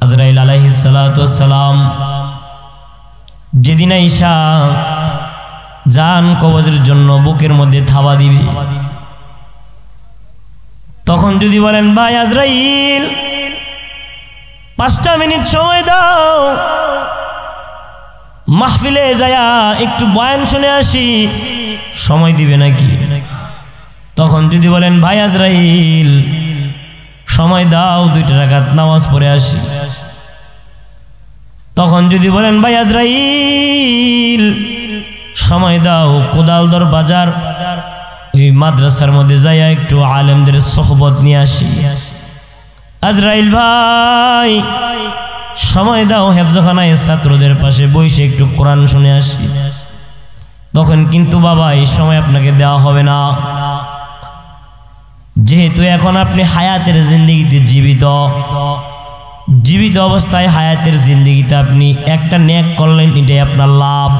আজরাইল আলাইহিস সালাতু ওয়াস সালাম যেদিন আইসা জান কবজের জন্য বুকের মধ্যে থাবা দিবে, তখন যদি বলেন ভাই আজরাইল 5টা মিনিট সময় দাও, মাহফিলে যায়া একটু বয়ান শুনে আসি, সময় দিবে নাকি? তখন যদি বলেন ভাই আজরাইল সময় দাও 2টা রাকাত নামাজ পড়ে আসি, তখন যদি বলেন ভাই আজরাইল সময় দাও কোদালদর বাজার ওই মাদ্রাসার মধ্যে যাইয়া একটু আলেমদের সোহবত নিয়ে আসি, আজরাইল ভাই সময় দাও হেফজখানায় ছাত্রদের পাশে বসে একটু কোরআন শুনে আসি, তখন কিন্তু বাবা এই সময় আপনাকে দেওয়া হবে না। যেহেতু এখন আপনি হায়াতের জিন্দেগিতে জীবিত অবস্থায় হায়াতের জিন্দেগিতে আপনি একটা নেক করলেন, এটাই আপনার লাভ।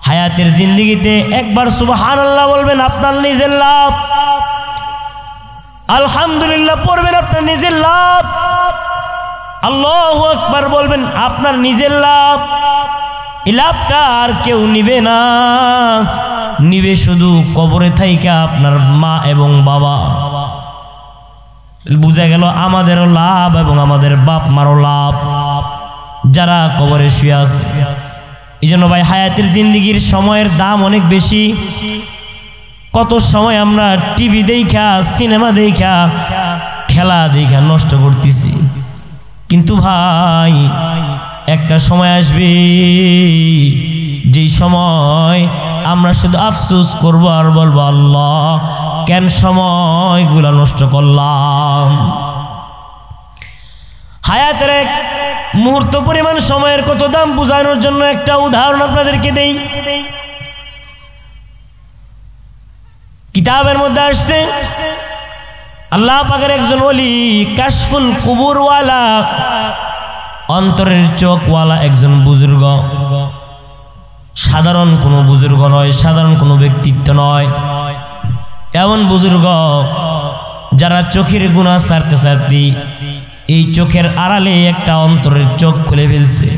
হায়াতের জিন্দেগিতে একবার সুবহানাল্লাহ বলবেন, আপনার নিজের লাভ। আলহামদুলিল্লাহ পড়বেন, আপনার নিজের লাভ। আল্লাহু আকবার বলবেন, আপনার নিজের লাভ। এই লাভটা আর কেউ নিবে না, নিবে শুধু কবরে থাইকা আপনার মা এবং বাবা। বুঝা গেল আমাদেরও লাভ এবং আমাদের বাপ মারও লাভ যারা কবরে শুয়ে আছে। এই জন্য ভাই হায়াতের জিন্দেগির সময়ের দাম অনেক বেশি। কত সময় আমরা টিভি দেখা, সিনেমা দেখা, খেলা দেখা নষ্ট করতেছি, কিন্তু ভাই একটা সময় আসবে যেই সময় আমরা শুধু আফসোস করব আর বলবো আল্লাহ কেন সময়গুলা নষ্ট করলাম। হায়াতের এক মুহূর্ত পরিমাণ সময়ের কত দাম বোঝানোর জন্য একটা উদাহরণ আপনাদেরকে দেই। কিতাবের মধ্যে আসছে আল্লাহ পাকের একজন ওলি, কাশফুল কুবুরওয়ালা, অন্তরের চোখওয়ালা একজন বুজুর্গ। সাধারণ কোনো বুজুর্গ নয়, সাধারণ কোনো ব্যক্তিত্ব নয়, এমন বুজুর্গ যারা চোখের গুনাহ ছাড়তে ছাড়তে এই চোখের আড়ালে একটা অন্তরের চোখ খুলে ফেলছে,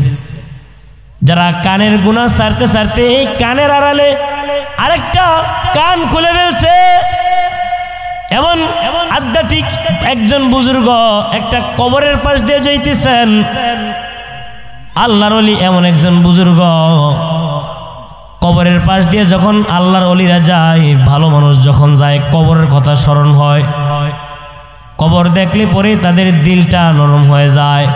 যারা কানের গুনাহ ছাড়তে ছাড়তে এই কানের আড়ালে আরেকটা কান খুলে ফেলছে। এমন আধ্যাত্মিক একজন বুজুর্গ একটা কবরের পাশ দিয়ে যাইতেছেন। আল্লাহর ওলি এমন একজন বুজুর্গ, কবরের পাশ দিয়ে যখন আল্লাহর ওলিরা যায়, ভালো মানুষ যখন যায়, কবরের কথা স্মরণ হয়। কবর দেখলে পরে তাদের দিলটা নরম হয়ে যায়।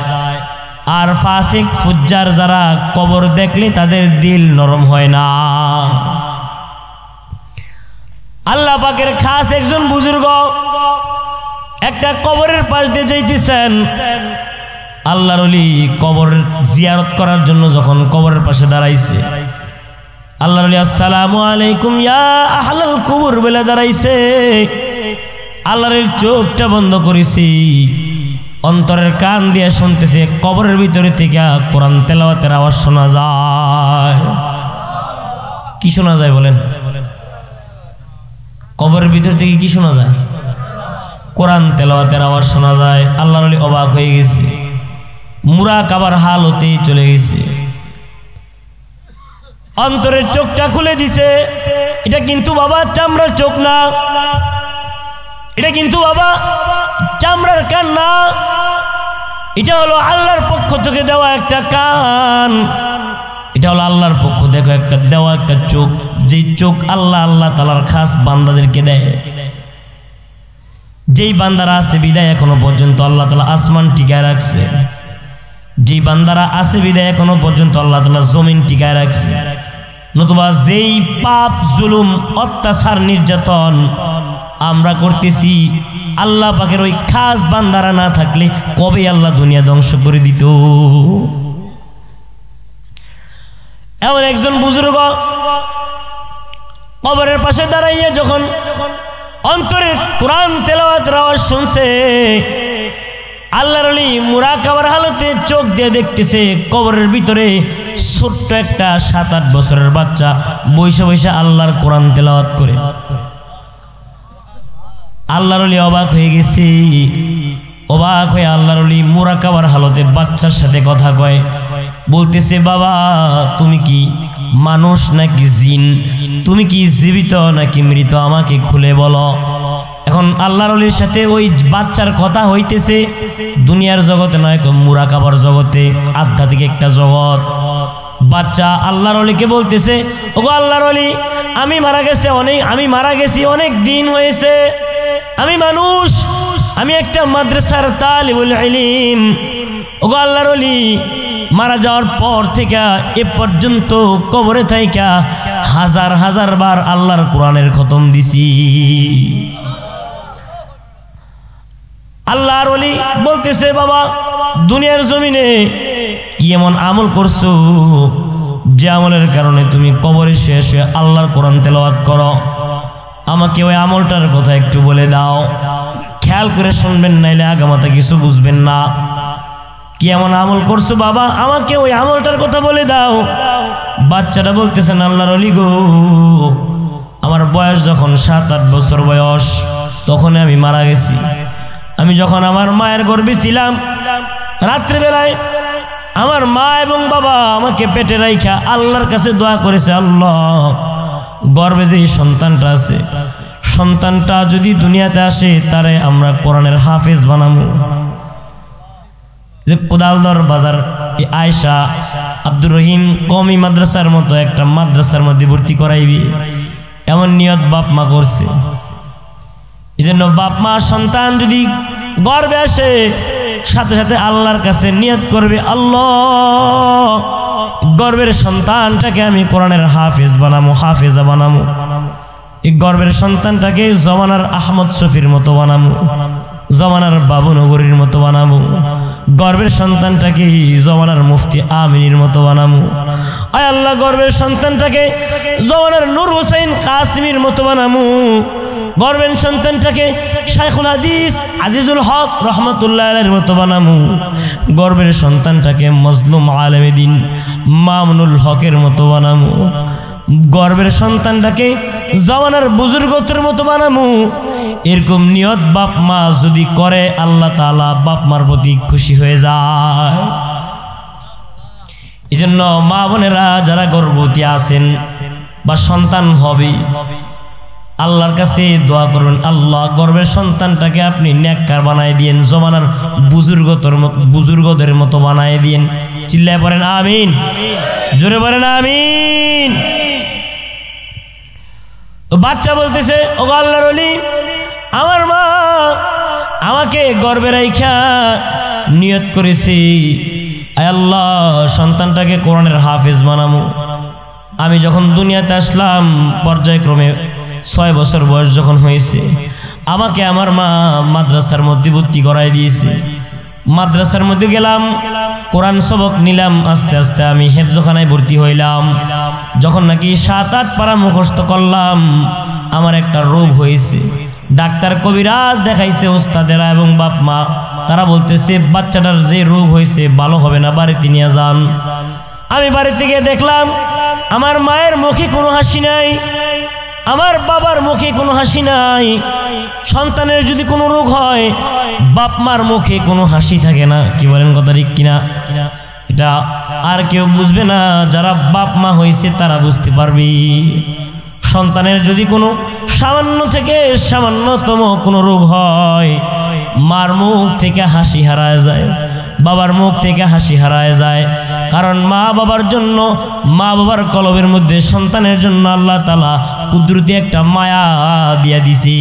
আর ফাসিক ফুজ্জার যারা, কবর দেখলে তাদের দিল নরম হয় না। আল্লাহ পাকের খাস একজন বুজুর্গ একটা কবরের পাশ দিয়ে যাইতেছেন। আল্লাহর ওলি কবর জিয়ারত করার জন্য যখন কবরের পাশে দাঁড়াইছে, আল্লাহর ওলি আসসালামু আলাইকুম ইয়া আহলাল কুবুর বলে দাঁড়াইছে। আল্লাহর চোখটা বন্ধ করেছি, অন্তরের কান দিয়ে শুনতেছে, কবরের ভিতরে থেকে কোরআন তেলাওয়াতের আওয়াজ শোনা যায়। কি শোনা যায় বলেন? কবরের ভিতর থেকে কি শোনা যায়? কোরআন তেলাওয়াতের আওয়াজ শোনা যায়। আল্লাহর ওলি অবাক হয়ে গেছে, মুরাকাবার হালতে চলে গেছে। অন্তরের চোখটা খুলে দিছে। এটা কিন্তু বাবা চামড়ার চোখ না, এটা কিন্তু বাবা চামড়ার কান না, এটা হলো আল্লাহর পক্ষ থেকে দেওয়া একটা কান। এটা হলো আল্লাহর পক্ষ থেকে একটা দেওয়া একটা চোখ, যেই চোখ আল্লাহ তাআলার খাস বান্দাদেরকে দেয়। যেই বান্দারা আছে বিদায় এখনো পর্যন্ত আল্লাহ তাআলা আসমান টিকায় রাখছে, যেই বান্দারা আছে বিদায় এখনো পর্যন্ত আল্লাহ তাআলা জমিন টিকায় রাখছে। নতুবা যেই পাপ, জুলুম, অত্যাচার, নির্যাতন আমরা করতেছি, আল্লাহ পাকের ওই খাস বান্দারা না থাকলে কবে আল্লাহ দুনিয়া ধ্বংস করে দিত। এমন একজন বুজুর্গ কবরের পাশে দাঁড়াইয়ে যখন অন্তরের কোরআন তেলাওয়াতের আওয়াজ শুনছে, আল্লাহর ওলি মুরাকাবার হালতে চোখ দিয়ে দেখতেছে কবরের ভিতরে ছোট্ট একটা 7-8 বছরের বাচ্চা বৈশা বৈশা আল্লাহর কোরআন তেলাওয়াত করে। আল্লাহর ওলি অবাক হয়ে গেছে, অবাক হয়ে আল্লাহর ওলি মুরাকাবার হালতে বাচ্চার সাথে কথা কয়, বলতেছে বাবা তুমি কি মানুষ নাকি জিন, তুমি কি জীবিত নাকি মৃত, আমাকে খুলে বলো। এখন আল্লাহর ওলির সাথে ওই বাচ্চার কথা হইতেছে দুনিয়ার জগতে নয়, মুরাকাবার জগতে, আধ্যাত্মিক একটা জগৎ। বাচ্চা আল্লাহর ওলিকে বলতেছে, ওগো আল্লাহর ওলি আমি মারা গেছি অনেক দিন হয়েছে, আমি মানুষ, আমি একটা মাদ্রাসার তালিবুল ইলম। ওগো আল্লাহর ওলি মারা যাওয়ার পর থেকে এ পর্যন্ত কবরে থাইকা হাজার হাজার বার আল্লাহর কোরআনের খতম দিছি। আল্লাহর ওলি বলতেছে বাবা দুনিয়ার জমিনে কি এমন আমল করছো যে আমলের কারণে তুমি কবরে শেষ হয়ে আল্লাহর কোরআন তেলাওয়াত করো, আমাকে ওই আমলটার কথা একটু বলে দাও। খেয়াল করে শুনবেন নাইলে আগামাতা কিছু বুঝবেন না। কি এমন আমল করছো বাবা, আমাকে ওই আমলটার কথা বলে দাও। বাচ্চাটা বলতেছেন আল্লাহর ওলি গো আমার বয়স যখন 7-8 বছর বয়স তখন আমি মারা গেছি। আমি যখন আমার মায়ের গর্ভে ছিলাম রাত্রিবেলায় আমার মা এবং বাবা আমাকে পেটে রাইখা আল্লাহর কাছে দোয়া করেছে, আল্লাহ গর্ভে যে সন্তানটা আছে সন্তানটা যদি দুনিয়াতে আসে তারে আমরা কোরআনের হাফেজ বানাবো। যে কোদালদর বাজার আয়েশা আব্দুর রহিম কওমি মাদ্রাসার মতো একটা মাদ্রাসার মধ্যে ভর্তি করাইবি এমন নিয়ত বাপ মা করছে। এই জন্য বাপ মা সন্তান যদি গর্ভে আসে সাথে সাথে আল্লাহর কাছে নিয়ত করবে, আল্লাহ গর্ভের সন্তানটাকে আমি কোরআনের হাফেজ বানাবো, হাফেজা বানাবো। এই গর্ভের সন্তানটাকে জমানার আহমদ শফির মতো বানাবো, জমানার বাবুনগরীর মতো বানাবো। গর্ভের সন্তানটাকে জমানার মুফতি আমিনীর মতো বানাবো। আয় আল্লাহ গর্ভের সন্তানটাকে জমানার নূর হোসেন কাসিমির মতো বানাবো। গর্ভের সন্তানটাকে শাইখুল হাদিস আজিজুল হক রহমতুল্লাহ আলাইহির মতো বানাবো। গর্ভের সন্তানটাকে মজলুম আলেমে দ্বীন মামুনুল হকের মতো বানাবো। গর্ভের সন্তানটাকে জমানার বুজুর্গদের মতো বানাবো। এরকম নিয়ত বাপ মা যদি করে আল্লাহ তাআলা বাপ মার প্রতি খুশি হয়ে যায়। এই জন্য মা বোনেরা যারা গর্ভবতী আছেন বা সন্তান হবে আল্লাহর কাছে দোয়া করবেন, আল্লাহ গর্ভের সন্তানটাকে আপনি নেককার বানায় দিয়েন, জমানার বুজুর্গদের মতো বানায় দিয়েন। চিল্লায় পড়েন আমিন, জোরে পড়েন আমিন। বাচ্চা বলতেছে ওগো আল্লাহর ওলি আমার মা আমাকে গর্ভে রাইখা নিয়ত করেছি আয় আল্লাহ সন্তানটাকে কোরআনের হাফেজ বানাবো। আমি যখন দুনিয়াতে আসলাম পর্যায়ক্রমে 6 বছর বয়স যখন হয়েছে আমাকে আমার মা মাদ্রাসার মধ্যে ভর্তি করাই দিয়েছে। মাদ্রাসার মধ্যে গেলাম, কোরআন সবক নিলাম, আস্তে আস্তে আমি হেফজখানায় ভর্তি হইলাম। যখন নাকি 7-8 পারা মুখস্থ করলাম আমার একটা রোগ হয়েছে। ডাক্তার কবিরাজ দেখাইছে ওস্তাদেরা এবং বাপ মা, তারা বলতেছে বাচ্চাটার যে রোগ হয়েছে ভালো হবে না, বাড়িতে নিয়ে যান। আমি বাড়িতে গিয়ে দেখলাম আমার মায়ের মুখে কোনো হাসি নাই, আমার বাবার মুখে কোনো হাসি নাই। সন্তানের যদি কোনো রোগ হয় বাপ মার মুখে কোনো হাসি থাকে না। কি বলেন কথা ঠিক কিনা? এটা আর কেউ বুঝবে না, যারা বাপ মা হয়েছে তারা বুঝতে পারবে। সন্তানের যদি কোনো সামান্য থেকে সামান্যতম কোনো রোগ হয় মার মুখ থেকে হাসি হারায় যায়, বাবার মুখ থেকে হাসি হারায় যায়। কারণ মা বাবার জন্য, মা বাবার কলবের মধ্যে সন্তানের জন্য আল্লাহ তাআলা কুদরতি একটা মায়া দিয়া দিছে।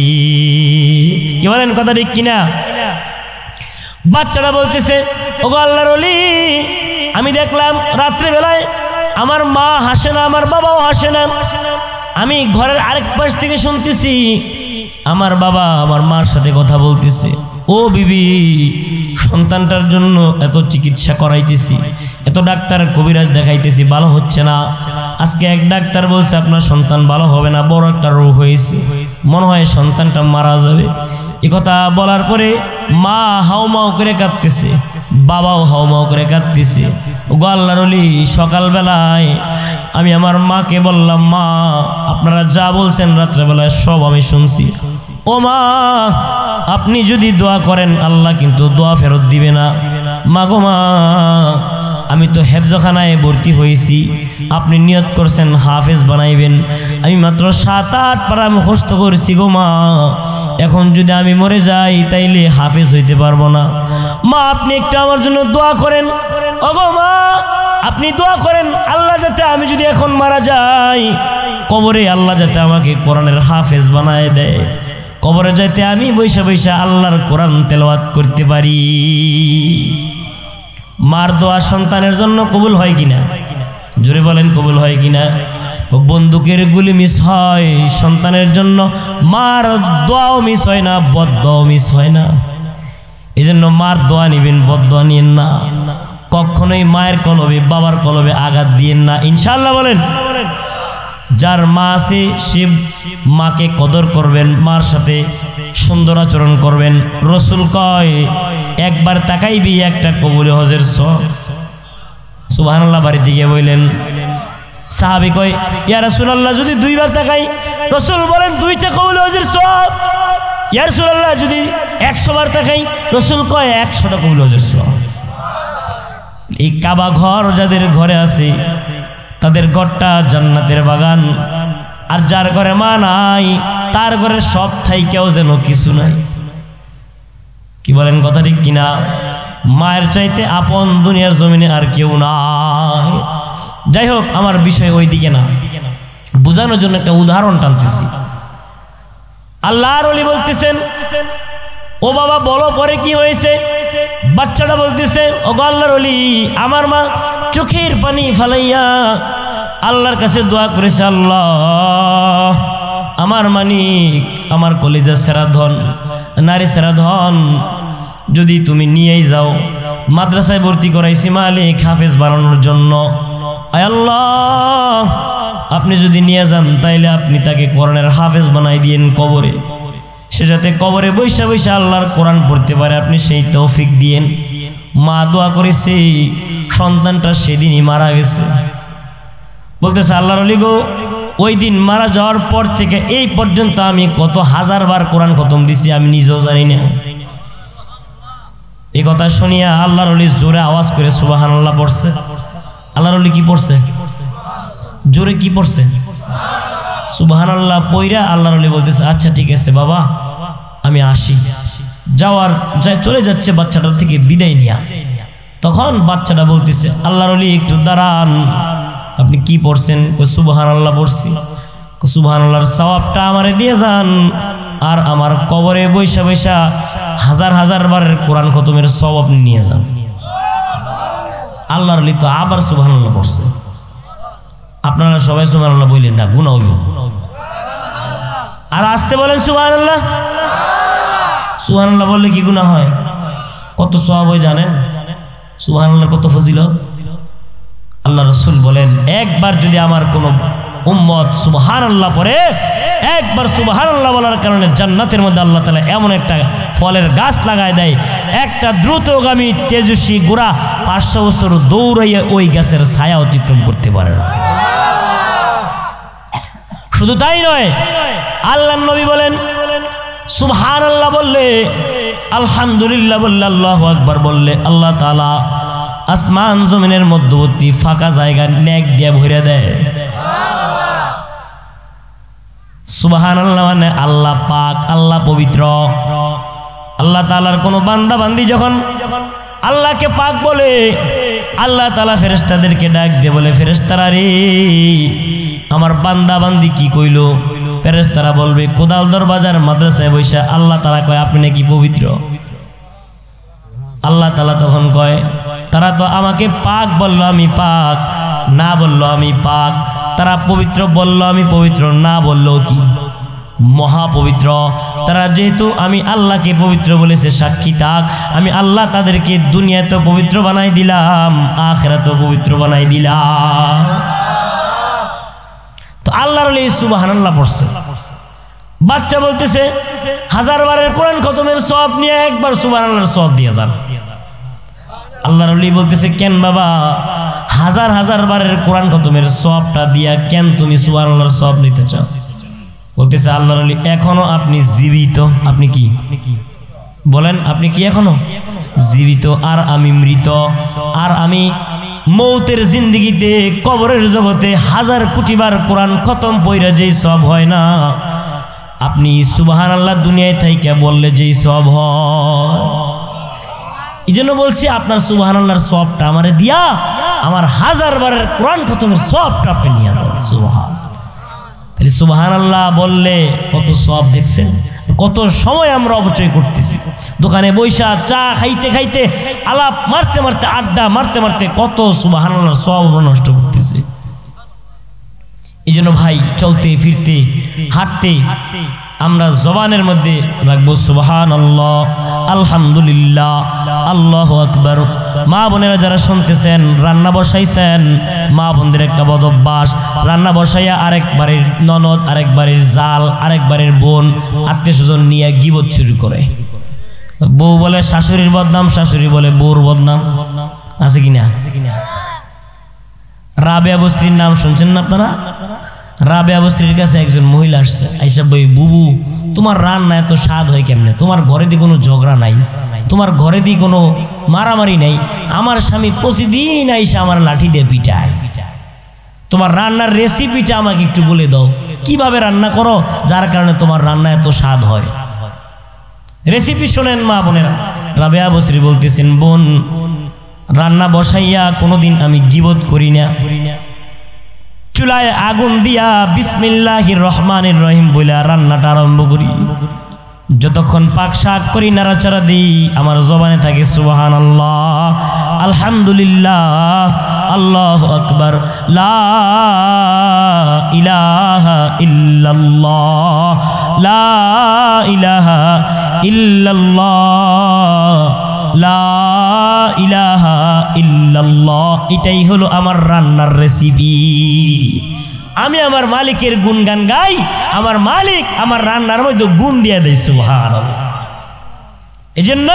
কি বলেন কথা ঠিক কিনা? বাচ্চারা বলতেছে ওগো আল্লাহর ওলি আমি দেখলাম রাত্রিবেলায় আমার মা হাসে না, আমার বাবাও হাসে না। আমি ঘরের আরেক পাশ থেকে শুনতেছি আমার বাবা আমার মার সাথে কথা বলতেছে, ও বিবি সন্তানটার জন্য এত চিকিৎসা করাইতেছি, এত ডাক্তার কবিরাজ দেখাইতেছি, ভালো হচ্ছে না। আজকে এক ডাক্তার বলছে আপনার সন্তান ভালো হবে না, বড় একটা রোগ হয়েছে, মনে হয় সন্তানটা মারা যাবে। এ কথা বলার পরে মা হাউমাউ করে কাঁদতেছে, বাবাও হাউমাউ করে কাঁদতেছে। ওগো আল্লাহর ওলি সকালবেলায় আমি আমার মাকে বললাম, মা আপনারা যা বলছেন রাত্রেবেলায় সব আমি শুনছি, ও মা আপনি যদি দোয়া করেন আল্লাহ কিন্তু দোয়া ফেরত দিবে না। মা গো মা আমি তো হেফজখানায় ভর্তি হয়েছি, আপনি নিয়ত করছেন হাফেজ বানাইবেন, আমি মাত্র 7-8 পারা মুখস্থ করেছি গো মা, এখন যদি আমি মরে যাই তাইলে হাফেজ হইতে পারবো না। মা আপনি একটু আমার জন্য দোয়া করেন। ও গো মা আপনি দোয়া করেন আল্লাহ যাতে আমি যদি এখন মারা যাই কবরে আল্লাহ যাতে আমাকে কোরআনের হাফেজ বানায় দেয়, কবরে যাইতে আমি বৈশা বৈশা আল্লাহর কোরআন তেলাওয়াত করতে পারি। মার দোয়া সন্তানের জন্য কবুল হয় কিনা? জোরে বলেন কবুল হয় কিনা? বন্দুকের গুলি মিস হয়, সন্তানের জন্য মার দোয়াও মিস হয় না, বদদোয়াও মিস হয় না। এই জন্য মার দোয়া নিবেন, বদদোয়া নিয়েন না। কখনোই মায়ের কলবে বাবার কলবে আঘাত দিয়েন না, ইনশাআল্লাহ বলেন। যার মা আছে সে মাকে কদর করবেন, মার সাথে সুন্দর আচরণ করবেন। রসুল কয় একবার তাকাইবি একটা কবুলে হজের সওয়াব। সুবহানাল্লাহ বাড়িতে গিয়ে বললেন, সাহাবী কয় ইয়া রাসূলুল্লাহ যদি 2 বার তাকাই? রসুল বলেন 2টা কবুলে হজের সওয়াব। ইয়া রাসূলুল্লাহ যদি 100 বার তাকাই? রসুল কয় 100টা কবুলে হজের সওয়াব। এই কাবা ঘর যাদের ঘরে আছে তাদের ঘরটা জান্নাতের বাগান, আর যার ঘরে মা নাই তার ঘরে সব থাইকেও যেন কিছু নাই। কি বলেন কথা ঠিক কিনা? মায়ের চাইতে আপন দুনিয়ার জমিনে আর কেউ নাই। যাই হোক আমার বিষয় ওই দিকে না, বোঝানোর জন্য একটা উদাহরণ টানতেছি। আল্লাহর ওলি বলতেছেন ও বাবা বলো পরে কি হয়েছে? বাচ্চাটা বলতেছে ও আল্লাহর ওলি আমার মা চোখের পানি ফালাইয়া আল্লাহর কাছে দোয়া করেছে, আল্লাহ আমার মানিক আমার কলিজা সেরা ধন, নারী সেরা ধন যদি তুমি নিয়েই যাও, মাদ্রাসায় ভর্তি করাইছি মালিক হাফেজ বানানোর জন্য, আয় আল্লাহ আপনি যদি নিয়ে যান তাইলে আপনি তাকে কোরআনের হাফেজ বানাই দিয়েন কবরে, সে যাতে কবরে বৈশা বৈশা আল্লাহর কোরআন পড়তে পারে, আপনি সেই তৌফিক দিয়েন। মা দোয়া করেছে, সন্তানটা সেদিনই মারা গেছে। বলতেছে আল্লাহর ওলি গো ওই দিন মারা যাওয়ার পর থেকে এই পর্যন্ত আমি কত হাজার বার কোরআন খতম দিছি আমি নিজেও জানি না। এই কথা শুনিয়া আল্লাহর ওলি জোরে আওয়াজ করে সুবহানাল্লাহ পড়ছে। আল্লাহর ওলি কি পড়ছে? জোরে কি পড়ছে? সুবহানাল্লাহ পয়রা আল্লাহর ওলি বলতেছে আচ্ছা ঠিক আছে বাবা আমি আসি। চলে যাচ্ছে বাচ্চাটার থেকে বিদায় নিয়া, তখন বাচ্চাটা বলতেছে আল্লাহর ওলি একটু দাঁড়ান, আপনি কি পড়ছেন? সুবহানাল্লাহ পড়ছি। সুবহানাল্লাহর সওয়াবটা আমারে দিয়ে যান, আর আমার কবরে বৈশা বৈশা হাজার হাজার বারের কোরআন খতমের সওয়াব আপনি নিয়ে যান। আল্লাহর ওলি তো আবার সুবহানাল্লাহ পড়ছে। আপনারা সবাই সুবহানাল্লাহ বললেন না, গুনাহ হইব। আর আসতে বলেন সুবহানাল্লাহ। সুবহানাল্লাহ বললে কি গুনাহ হয়? কত সওয়াব হয় জানেন? সুবহানাল্লাহ কত ফজিলত। আল্লাহ রাসূল বলেন একবার যদি আমার কোন উম্মত সুবহানাল্লাহ পড়ে, একবার সুবহানাল্লাহ বলার কারণে জান্নাতের মধ্যে আল্লাহ তাআলা এমন একটা ফলের গাছ লাগায় দেয়, একটা দ্রুতগামী তেজস্বী ঘোড়া 500 বছর দৌড়াইয়া ওই গাছের ছায়া অতিক্রম করতে পারে না। শুধু তাই নয়, আল্লাহর নবী বলেন সুবহানাল্লাহ বললে, আলহামদুলিল্লাহ বললে, আল্লাহু আকবার বললে আল্লাহ তাআলা আসমান জমিনের মধ্যবর্তী ফাঁকা জায়গা নেক দিয়ে ভরে দেয়। সুবহানাল্লাহ মানে আল্লাহ পাক, আল্লাহ পবিত্র। আল্লাহ তাআলার কোনো বান্দা বান্দি যখন আল্লাহকে পাক বলে, আল্লাহ তাআলা ফেরেশতাদেরকে ডাক দিয়ে বলে ফেরেশতারা রে আমার বান্দা বান্দি কি কইলো? ফেরেশতারা বলবে কোদাল দরবাজার মাদ্রাসায় বৈশা আল্লাহ তাআলা কয় আপনি নাকি পবিত্র। আল্লাহ তাআলা তখন কয় তারা তো আমাকে পাক বললো আমি পাক, না বললো আমি পাক, তারা পবিত্র বললো আমি পবিত্র, না বললো কি মহাপবিত্র। তারা যেহেতু আমি আল্লাহকে পবিত্র বলেছে সাক্ষী থাক, আমি আল্লাহ তাদেরকে দুনিয়াতেও পবিত্র বানাই দিলাম, আখিরাতেও পবিত্র বানাই দিলাম। তো আল্লাহর ওলি সুবহানাল্লাহ পড়ছে। বাচ্চা বলতেছে হাজার বারের কোরআন খতমের সওয়াব নিয়ে একবার সুবহানাল্লাহর সওয়াব দিয়ে যান। আল্লাহর ওলি বলতেছে কেন বাবা হাজার হাজার বারের কোরআন খতমের সওয়াবটা দিয়া কেন তুমি সুবহানাল্লাহর সওয়াব নিতে চাও? বলতেছে আল্লাহর ওলি এখনো আপনি জীবিত। আপনি কি বলেন? আপনি কি এখনো জীবিত? আর আমি মৃত। আর আমি মৌতের জিন্দেগিতে কবরের জগতে 1000 কোটি বার কোরআন খতম পইরা যেই সব হয় না, আপনি সুবহানাল্লাহ দুনিয়ায় থাইকা বললে যেই সব হয়। এই জন্য বলছি আপনার সুবহানাল্লাহর সবটা আমারে দিয়া আমার 1000 বারের কোরআন খতমের সবটা আপনি নিয়ে যান। সুবহান। তাহলে সুবহানাল্লাহ বললে কত সব দেখছেন? কত সময় আমরা অপচয় করতেছি দোকানে বৈশা চা খাইতে খাইতে আলাপ মারতে মারতে আড্ডা মারতে মারতে কত সুবহানাল্লাহ সব নষ্ট করতেছি। এই জন্য ভাই চলতে ফিরতে হাঁটতে আমরা জবানের মধ্যে রাখবো সুবহানাল্লাহ, আলহামদুলিল্লাহ, আল্লাহু আকবার। মা বোনেরা যারা শুনতেছেন, রান্না বসাইছেন, মা বোনদের একটা বদ অভ্যাস, রান্না বসাইয়া আরেক বাড়ির ননদ, আরেক বাড়ির জাল, আরেক বাড়ির বোন, আত্মীয় স্বজন নিয়ে গীবত শুরু করে। বউ বলে শাশুড়ির বদনাম, শাশুড়ি বলে বউর বদনাম। আছে কিনা? রাবেয়া বস্রির নাম শুনছেন না আপনারা? রাবেয়া বস্রির কাছে একজন মহিলা আসছে, আইসা বই বুবু তোমার রান্না এত স্বাদ হয় কেমনে? তোমার ঘরে দিয়ে কোনো ঝগড়া নাই, তোমার ঘরে দিয়ে কোনো মারামারি নাই, আমার স্বামী প্রতিদিন আইসা আমার লাঠি দিয়ে পিটায়, তোমার রান্নার রেসিপিটা আমাকে একটু বলে দাও, কিভাবে রান্না করো যার কারণে তোমার রান্না এত স্বাদ হয়? রেসিপি শোনেন মা বোনেরা। রাবেয়া বস্রি বলতেছেন, বোন রান্না বসাইয়া কোনোদিন আমি গীবত করি না, চুলায় আগুন দিয়া বিসমিল্লাহির রহমানির রহিম বলে রান্নাটা আরম্ভ করি, যতক্ষণ পাক শাক করি নাড়াচাড়া দিই আমার জবানে থাকে সুবহানাল্লাহ, আলহামদুলিল্লাহ, আল্লাহু আকবার, লা ইলাহা ইল্লাল্লাহ, লা ইলাহা ইল্লাল্লাহ, লা ইলাহা ইল্লাল্লাহ। এটাই হলো আমার রান্নার রেসিপি। আমি আমার মালিকের গুণগান গাই, আমার মালিক আমার রান্নার মধ্যে গুণ দিয়ে দেয় সুবহানাল্লাহ। এই জন্য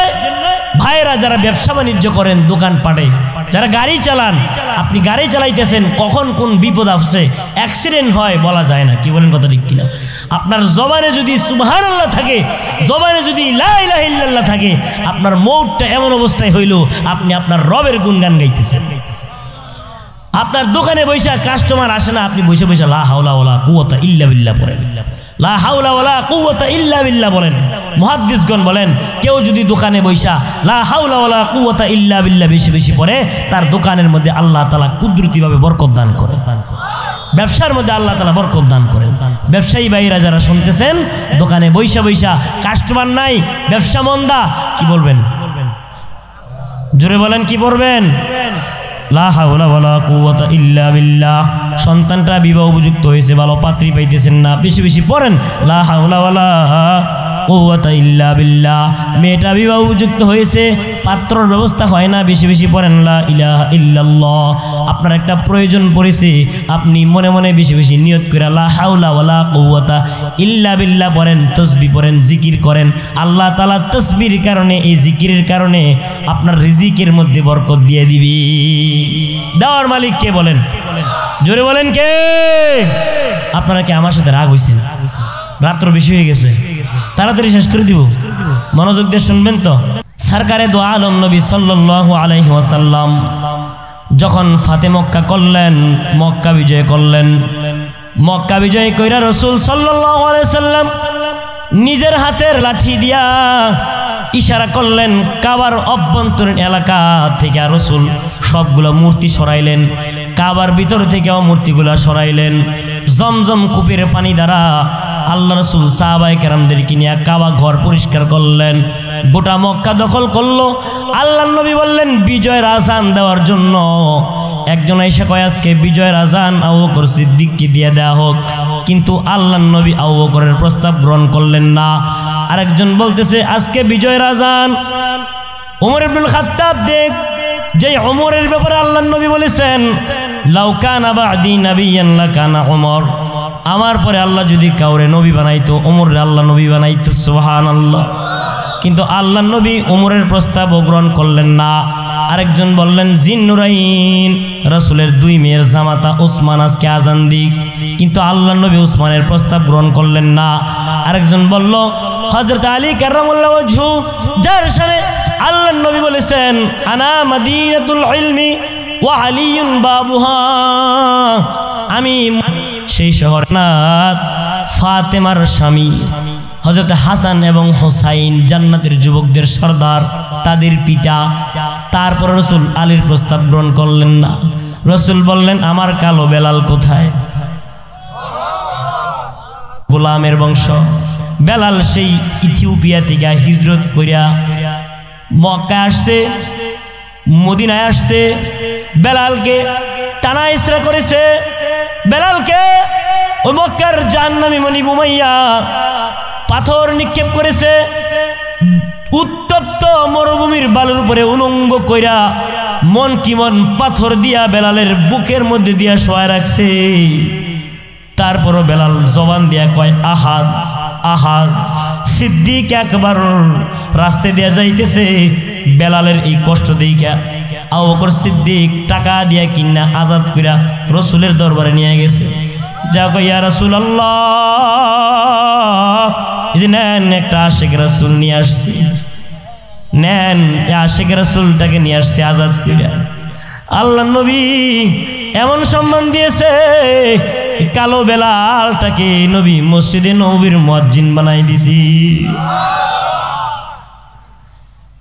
ভাইরা যারা ব্যবসা বাণিজ্য করেন, দোকান পাটে যারা গাড়ি চালান, আপনি গাড়ি চালাইতেছেন, কখন কোন বিপদ আসছে, অ্যাক্সিডেন্ট হয় বলা যায় না। কি বলেন কথা ঠিক কিনা? আপনার জবানে যদি সুবহানাল্লাহ থাকে, জবানে যদি লা ইলাহা ইল্লাল্লাহ থাকে, আপনার মৌতটা এমন অবস্থায় হইল আপনি আপনার রবের গুণগান গাইতেছেন। আপনার দোকানে বৈশা কাস্টমার আসে না, আপনি বসে বসে লা হাওলা ওয়ালা কুওয়াতা ইল্লা বিল্লাহ পড়েন, লা হাওলা ওয়ালা কুওয়াতা ইল্লা বিল্লাহ বলেন। মুহাদ্দিসগণ বলেন, কেউ যদি দোকানে বৈশা লা হাওলা ওয়ালা কুওয়াতা ইল্লা বিল্লাহ বেশি বেশি পড়ে, তার দোকানের মধ্যে আল্লাহ তাআলা কুদরতিভাবে বরকত দান করেন, ব্যবসার মধ্যে আল্লাহ তাআলা বরকত দান করেন। ব্যবসায়ী ভাইরা যারা শুনতেছেন, দোকানে বৈশা বৈশা কাস্টমার নাই, ব্যবসা মন্দা, কি বলবেন? জোরে বলেন, কি বলবেন? লা হাওলা ওয়ালা কুওয়াতা ইল্লা বিল্লাহ। সন্তানটা বিবাহ উপযুক্ত হয়েছে, ভালো পাত্রী পাইতেছেন না, বেশি বেশি পড়েন লা হাওলা ওয়ালা কুওয়াতা ইল্লা বিল্লাহ। মেয়েটা বিবাহ উপযুক্ত হয়েছে, পাত্রর ব্যবস্থা হয় না, বেশি বেশি পড়েন লা ইলাহা ইল্লাল্লাহ। আপনার একটা প্রয়োজন পড়েছে, আপনি মনে মনে বেশি বেশি নিয়ত করে লা হাওলা ওয়ালা কুওয়াতা ইল্লা বিল্লাহ পড়েন, তাসবিহ পড়েন, জিকির করেন। আল্লাহ তাআলা তাসবিহর কারণে, এই জিকিরের কারণে আপনার রিজিকের মধ্যে বরকত দিয়ে দিবে। দেওয়ার মালিক কে বলেন? জোরে বলেন কে? আপনারা কি আমার সাথে রাগ হইছেন? রাত্র বেশি হয়ে গেছে, তাড়াতাড়ি শেষ করে দিব, মনোযোগ দিয়ে শুনবেন তো। সরকারে দো আলম নবী সাল্লাল্লাহু আলাইহি ওয়াসাল্লাম যখন ফাতে মক্কা করলেন, মক্কা বিজয় করলেন, মক্কা বিজয় কইরা রাসূল সাল্লাল্লাহু আলাইহি সাল্লাম নিজের হাতের লাঠি দিয়া ইশারা করলেন, কাবার অভ্যন্তরীণ এলাকা থেকে রাসূল সবগুলো মূর্তি সরাইলেন, কাবার ভিতর থেকেও মূর্তিগুলা সরাইলেন। জমজম কূপের পানি দ্বারা আল্লাহ রাসূল সাহাবায়ে কেরামদেরকে নিয়ে কাবা ঘর পরিষ্কার করলেন, গোটা মক্কা দখল করলো। আল্লাহর নবী বললেন বিজয়ের আযান দেওয়ার জন্য। একজন এসে কয় আজকে বিজয়ের আযান আবু বকর সিদ্দিককে দিয়ে দেওয়া হোক, কিন্তু আল্লাহর নবী আবু বকরের প্রস্তাব গ্রহণ করলেন না। আরেকজন বলতেছে আজকে বিজয়ের আযান ওমর ইবনুল খাত্তাব দেখ, যে ওমরের ব্যাপারে আল্লাহর নবী বলেছেন লাউ কানা বাদি নাবিয়ান লাকানা ওমর, আমার পরে আল্লাহ যদি কাউরে নবী বানাইতো ওমরের আল্লাহ নবী বানাইতো, সুবহানাল্লাহ। কিন্তু আল্লাহর নবী ওমরের প্রস্তাব গ্রহণ করলেন না। আরেকজন বললেন জিন্নুরাইন, রাসূলের 2 মেয়ের জামাতা ওসমান আজকে আজান দিক, কিন্তু আল্লাহর নবী ওসমানের প্রস্তাব গ্রহণ করলেন না। আরেকজন বলল হযরত আলী কাররামাল্লাহু ওয়াজহু, যার শানে আল্লাহর নবী বলেছেন আনা মাদিনাতুল ইলমি ওয়া আলিয়ুন বাবুহা, আমি সেই শহর না ফাতেমার স্বামী হযরত হাসান এবং হুসাইন জান্নাতের যুবকদের সর্দার, তাদের পিতা। তারপর রাসূল আলীর প্রস্তাব গ্রহণ করলেন না। রাসূল বললেন আমার কালো বেলাল কোথায়? গোলামের বংশ বেলাল সেই ইথিওপিয়া থেকে হিজরত করিয়া মক্কা আসছে, মদিনায় আসছে। বেলালকে টানা ইসরা করেছে, বেলালকে ওই মক্কার জাহান্নামী মনিব উমাইয়া পাথর নিক্ষেপ করেছে, উত্তপ্ত মরুভূমির বালুর উপরে উলঙ্গ কইরা মন কি মন পাথর দিয়া বেলালের বুকের মধ্যে দিয়া শোয়া রাখছে। তারপরও বেলাল জবান দিয়া কয় আহাদ আহাদ। সিদ্দিক একবার রাস্তা দিয়া যাইতেছে, বেলালের এই কষ্ট দেইখা আবু বকর সিদ্দিক টাকা দিয়া কিনা আজাদ কইরা রাসূলের দরবারে নিয়ে গেছে। যা কই ইয়া রাসূলুল্লাহ, এই যে নেন একটা আশিক রাসূল নিয়ে আসছি, নেন এই আশিক রাসূলটাকে নিয়ে আসছে আজাদ কইরা। আল্লাহর নবী এমন সম্মান দিয়েছে, কালো বেলালটাকে নবী মসজিদে নববীর মুয়াজ্জিন বানাই দিছি।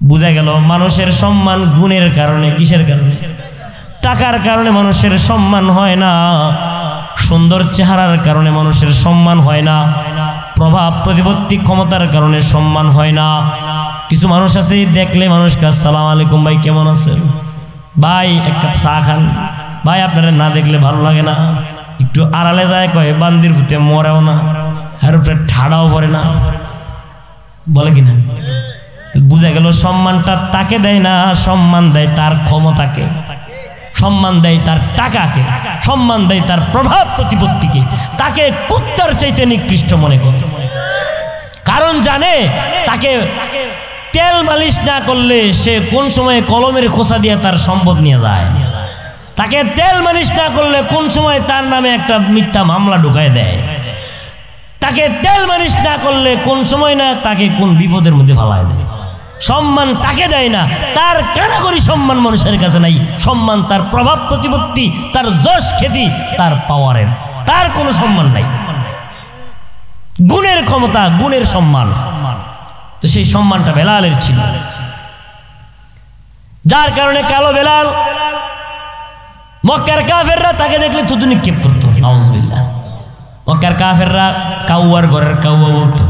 বুঝা গেল মানুষের সম্মান গুণের কারণে, কিসের কারণে? টাকার কারণে মানুষের সম্মান হয় না, সুন্দর চেহারার কারণে মানুষের সম্মান হয় না, প্রভাব প্রতিপত্তি ক্ষমতার কারণে সম্মান হয় না। কিছু মানুষ আছে দেখলে মানুষকে আসসালামু আলাইকুম ভাই কেমন আছেন, ভাই এক কাপ চা খান, ভাই আপনারা না দেখলে ভালো লাগে না, একটু আড়ালে যায় কয় বান্দির ভূতে মরেও না, আর ঠাড়াও পড়ে না, বলে কিনা? বুঝা গেল সম্মানটা তাকে দেয় না, সম্মান দেয় তার ক্ষমতাকে, সম্মান দেয় তার টাকাকে, সম্মান দেয় তার প্রভাব প্রতিপত্তিকে, তাকে কুত্তার চাইতে নিকৃষ্ট মনে করে। কারণ জানে তাকে তেল মালিশ না করলে সে কোন সময় কলমের খোসা দিয়ে তার সম্পদ নিয়ে যায়, তাকে তেল মালিশ না করলে কোন সময় তার নামে একটা মিথ্যা মামলা ঢুকায় দেয়, তাকে তেল মালিশ না করলে কোন সময় না তাকে কোন বিপদের মধ্যে ফালায় দেয়। সম্মান তাকে দেয় না, তার কানাকড়ি সম্মান মানুষের কাছে নাই। সম্মান তার প্রভাব প্রতিপত্তি, তার যশ খ্যাতি, তার পাওয়ারের, তার কোনো সম্মান নাই। গুণের ক্ষমতা, গুণের সম্মান, তো সেই সম্মানটা বেলালের ছিল, যার কারণে কালো বেলাল মক্কার কাফেররা তাকে দেখলে থুতু নিক্ষেপ করতো। নাউজুবিল্লাহ। মক্কার কাফেররা কাউয়ার ঘরের কাউয়া বলতো,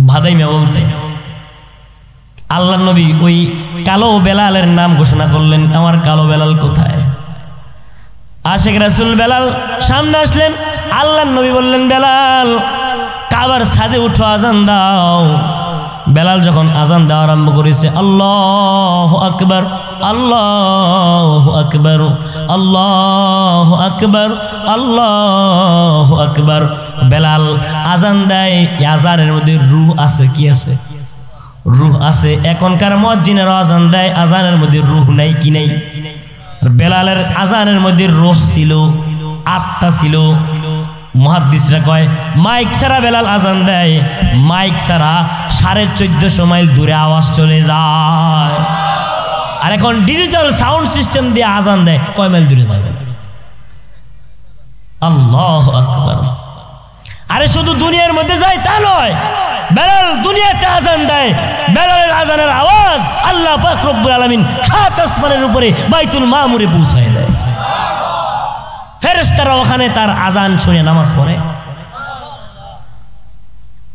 ভাদাইমা বলতে। আল্লাহর নবী ওই কালো বেলালের নাম ঘোষণা করলেন, আমার কালো বেলাল কোথায়? আশিক রাসূল বেলাল সামনে আসলেন, আল্লাহর নবী বললেন বেলাল কাবার ছাদে উঠো, আজান দাও। বেলাল যখন আজান দেওয়া আরম্ভ করেছে, আল্লাহু আকবার আল্লাহু আকবার আল্লাহু আকবার আল্লাহু আকবার। বেলাল আজান দেয়, আজানের মধ্যে রূহ আছে, কি আছে? রূহ আছে। এখনকার মুয়াজ্জিনেরা আজান দেয়, আজানের মধ্যে রূহ নাই, কি নাই? বেলালের আজানের মধ্যে রূহ ছিল, আত্মা ছিল। মুহাদ্দিসরা কয় মাইক ছাড়া বেলাল আজান দেয়, মাইক ছাড়া 1450 মাইল দূরে আওয়াজ চলে যায়। আর এখন ডিজিটাল সাউন্ড সিস্টেম দিয়ে আজান দেয়, কয় মাইল দূরে যাবে? আল্লাহু আকবার। আরে শুধু দুনিয়ার মধ্যে যায় তা নয়, বেলাল দুনিয়াতে আজান দেয়, বেলালের আজানের আওয়াজ আল্লাহ পাক রব্বুল আলামিন 7 আসমানের উপরে বাইতুল মামুরে পৌঁছায় দেয়। ফেরেশতারা ওখানে তার আজান শুনে নামাজ পড়ে।